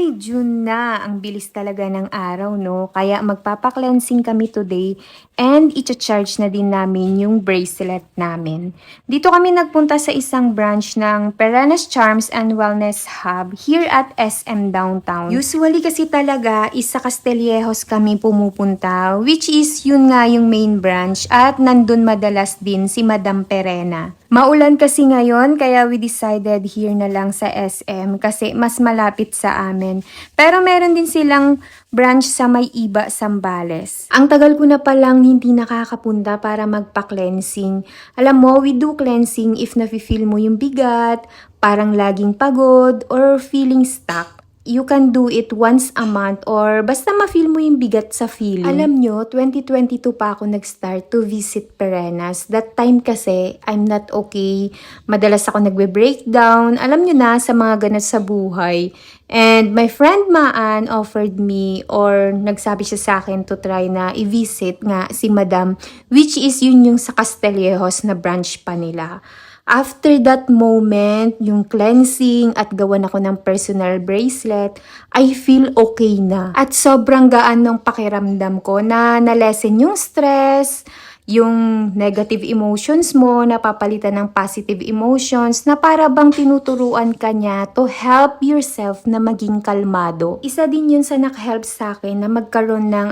Ay, June na. Ang bilis talaga ng araw, no? Kaya magpapa-cleansing kami today and i-charge na din namin yung bracelet namin. Dito kami nagpunta sa isang branch ng Perennes Charms and Wellness Hub here at SM Downtown. Usually kasi talaga isa Castillejos kami pumupunta, which is yun nga yung main branch at nandun madalas din si Madam Perena. Maulan kasi ngayon kaya we decided here na lang sa SM kasi mas malapit sa amin. Pero meron din silang branch sa May Iba, Zambales. Ang tagal ko na palang hindi nakakapunta para magpa-cleansing. Alam mo, we do cleansing if nafe-feel mo yung bigat, parang laging pagod, or feeling stuck. You can do it once a month or basta ma-feel mo yung bigat sa feeling. Alam nyo, 2022 pa ako nag-start to visit Perennes. That time kasi, I'm not okay. Madalas ako nagbe-breakdown. Alam nyo na, sa mga ganat sa buhay. And my friend Maan offered me or nagsabi siya sa akin to try na i-visit nga si Madam, which is yun yung sa Castillejos na branch pa nila. After that moment, yung cleansing at gawan ako ng personal bracelet, I feel okay na. At sobrang gaan ng pakiramdam ko na nalesen yung stress, yung negative emotions mo, napapalitan ng positive emotions na para bang tinuturuan ka niya to help yourself na maging kalmado. Isa din yun sa nakahelp sa akin na magkaroon ng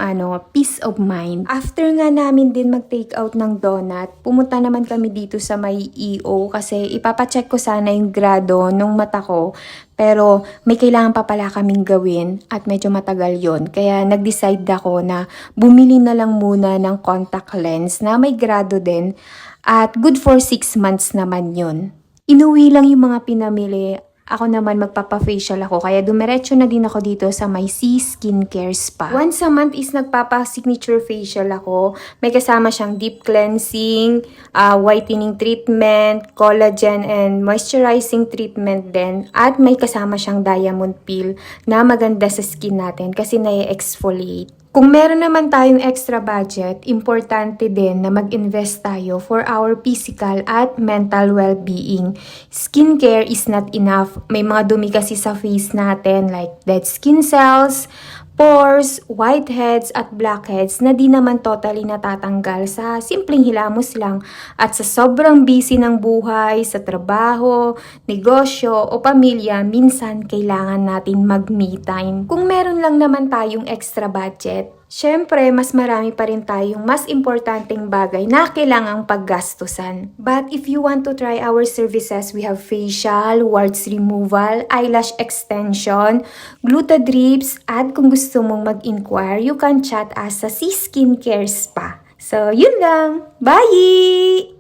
peace of mind. After nga namin din mag-take out ng donut, pumunta naman kami dito sa may EO kasi ipapacheck ko sana yung grado nung mata ko. Pero may kailangan pa pala kaming gawin at medyo matagal yon. Kaya nag-decide ako na bumili na lang muna ng contact lens na may grado din at good for 6 months naman yon. Inuwi lang yung mga pinamili. Ako naman magpapa-facial ako kaya dumiretso na din ako dito sa my C Skincare Spa. Once a month is nagpapa-signature facial ako. May kasama siyang deep cleansing, whitening treatment, collagen and moisturizing treatment din. At may kasama siyang diamond peel na maganda sa skin natin kasi na-exfoliate. Kung meron naman tayong extra budget, importante din na mag-invest tayo for our physical at mental well-being. Skincare is not enough. May mga dumi kasi sa face natin like dead skin cells, pores, whiteheads at blackheads na di naman totally natatanggal sa simpleng hilamos lang at sa sobrang busy ng buhay, sa trabaho, negosyo o pamilya, minsan kailangan natin mag-me time. Kung meron lang naman tayong extra budget, syempre, mas marami pa rin tayong mas importanteng bagay na kailangang paggastusan. But if you want to try our services, we have facial, warts removal, eyelash extension, Glutadrips, at kung gusto mong mag-inquire, you can chat us sa C Skincare Spa. So, yun lang. Bye!